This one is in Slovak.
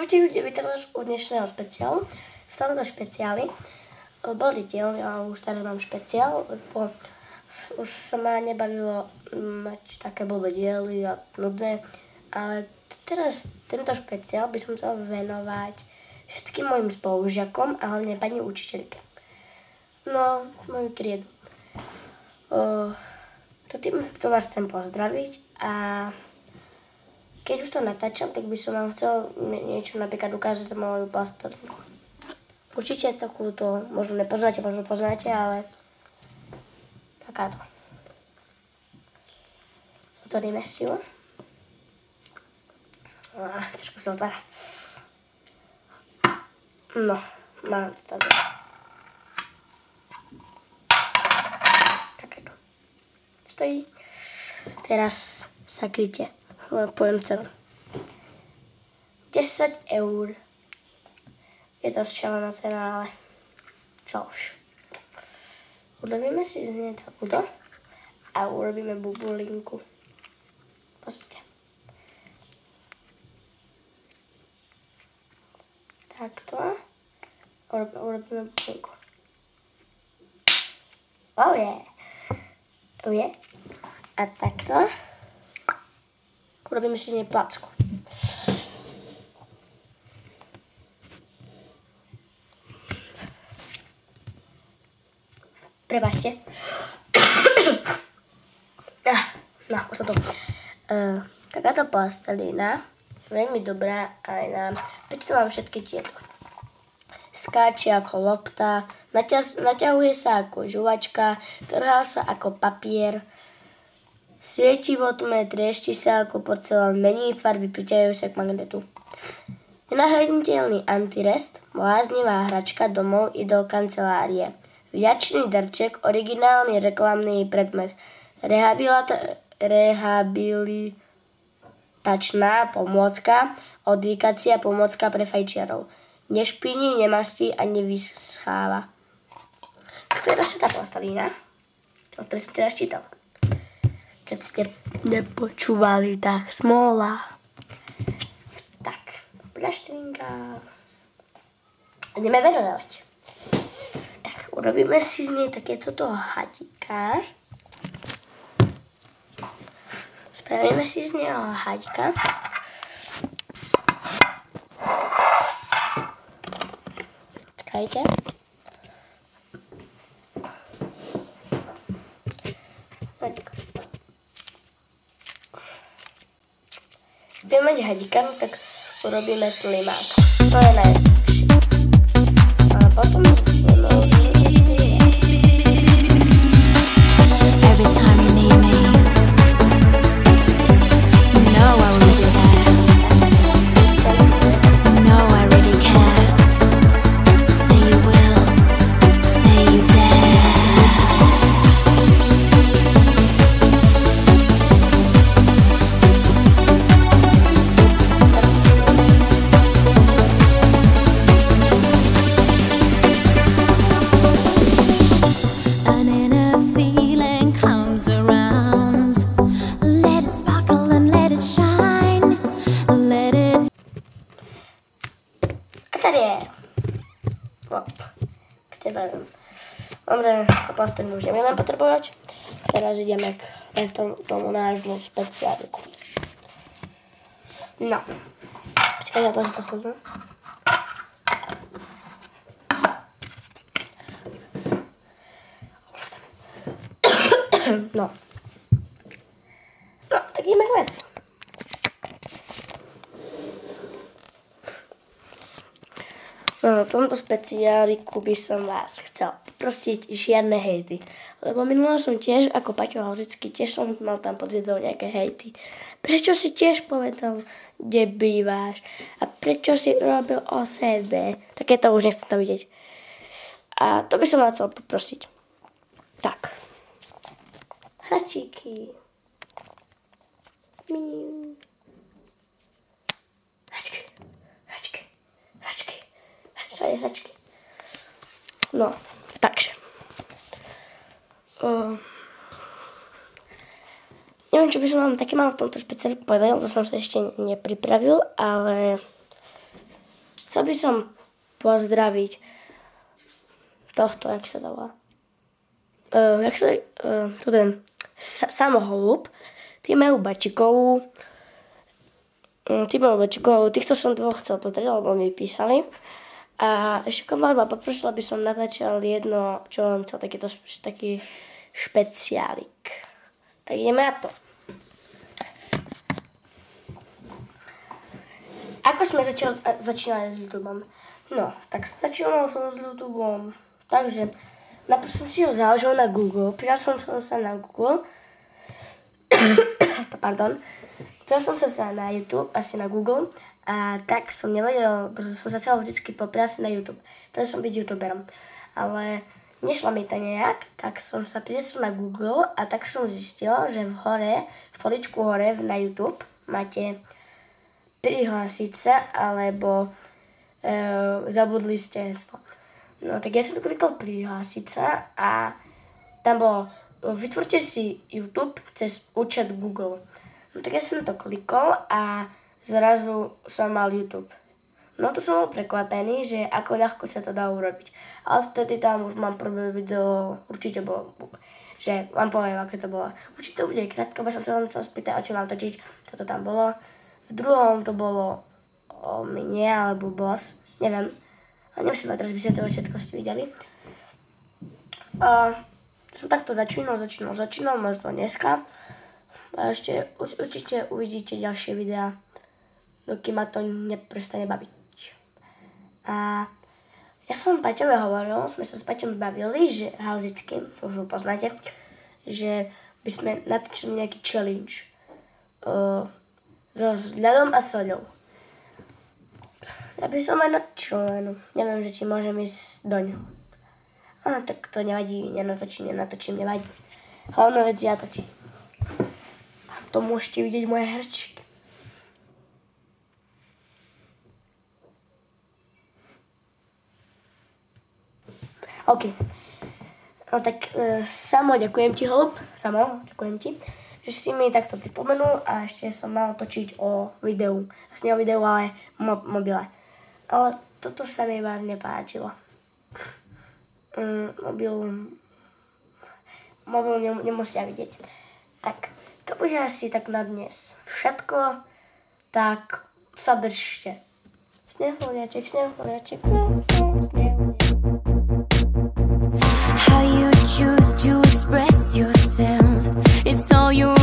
Čaute, vítam vás u dnešného špeciálu. V tomto špeciáli boli diely, ale už teraz mám špeciál, lebo už sa ma nebavilo mať také blbé diely a nudné, ale teraz tento špeciál by som chcel venovať všetkým mojim spolužiakom a hlavne pani učiteľke. No, moju triedu. To vás chcem pozdraviť a keď už to natáčam, tak by som vám chcel niečo napríklad ukázať za moju plastelinu. Určite takúto, možno nepoznáte, možno poznáte, ale takáto. Otvoríme si ju. Ťažko sa otvára. No, mám to tady. Takéto. Stojí. Teraz sa kryte. Poviem cenu. 10 €. Je to šialená cena, ale čo už. Urobíme si z nej takúto a urobíme bubulinku. Pozrite. Takto. Urobíme bubulinku. Oh yeah. Oh yeah. A takto. Urobíme si z nej placku. Prepačte. No, už sa to. Takáto plastelína, veľmi dobrá aj na... Prečo mám všetky tieto. Skáče ako lopta, naťahuje sa ako žuvačka, trhá sa ako papier, svieti vo tme, triešti sa ako porcelán, mení farby, priťahujú sa k magnetu. Nenahraditeľný antirest, bláznivá hračka domov i do kancelárie. Vďačný darček, originálny reklamný predmet. Rehabilitačná pomôcka, odvykacia pomôcka pre fajčiarov. Nešpiní, nemastí a nevyscháva. Teraz je tá plastelína, o ktorej som teraz čítal. Keď ste nepočúvali, tak smola. Tak, plaštinka. Ideme verovať. Tak, urobíme si z nej takéto hadíka. Spravíme si z neho haďka. Čakajte. Keď budeme mať hadíka, tak urobíme slimák. To je najlepšie. A potom začneme. Every time you need me, you know I will be there. You know I really care. Say you will, say you dare. Dobre, plastelinu už nebudeme potrebovať. Teraz ideme k tomu nášmu speciáliku. No. Počkaj, ja to už plastelinu. No. No, tak ideme hneď. No, v tomto speciáliku by som vás chcel poprosiť žiadne hejty. Lebo minulé som tiež, ako Paťo Halzický, tiež som mal tam pod videou nejaké hejty. Prečo si tiež povedal, kde býváš? A prečo si robil o sebe? Takéto už nechcem tam vidieť. A to by som vás chcel poprosiť. Tak. Hračíky. Miu. Hračky. No, takže. Neviem, čo by som vám také mal v tomto špeciálne povedal, to som sa ešte nepripravil, ale chcel by som pozdraviť tohto, jak sa to volá. Samoholub, Týmeu Bačikovú. Týchto som dvoch chcel pozdraviť, lebo mi písali. A ešte ma poprosila, aby som natáčal jedno, čo on chcel, taký špeciálik. Tak ideme na to. Ako sme začínali s YouTubeom? No, tak začínal som s YouTubeom. Takže, najprv som si ho založil na Google. Pridal som sa na Google. Pardon. Pridal som sa na YouTube, asi na Google. A tak som nevedel, pretože som sa chcel vždycky poprísť na YouTube. Chcel som byť YouTuberom. Ale nešlo mi to nejak, tak som sa priesol na Google a tak som zistil, že v poličku hore na YouTube máte prihlásiť sa, alebo zabudli ste heslo. No tak ja som klikol prihlásiť sa a tam bolo vytvorte si YouTube cez účet Google. No tak ja som to klikol a zrazu som mal YouTube. No to som bol prekvapený, že ako ľahko sa to dá urobiť. Ale vtedy tam už mám prvé video, určite bolo, že vám poviem, aké to bolo. Určite to bude krátko, bo som sa len chcel spýtať, o čom mám točiť, toto tam bolo. V druhom to bolo o mne, alebo boss, neviem. A nemusím teraz vysvetľovať, všetko ste videli. A som takto začínal, možno dneska. A ešte určite uvidíte ďalšie videá, dokým ma to neprestane baviť. A ja som Paťovi hovoril, sme sa s Paťom bavili, že Hauzickým, už ho poznáte, že by sme natočili nejaký challenge s ľadom a soľou. Ja by som aj natočil, len neviem, že či môžem ísť do ňoho. Tak to nevadí, nenatočím, nevadí. Hlavná vec ja točím. To môžete vidieť moje hrčky. OK. No tak Samo, ďakujem ti, holub. Samo, ďakujem ti, že si mi takto pripomenul a ešte som mal točiť o videu. Vlastne o videu, ale mobile. Ale toto sa mi vážne páčilo. Mobil nemusia vidieť. Tak, to bude asi tak na dnes všetko. Tak sa držte. Snehuliaček. How you choose to express yourself, it's all you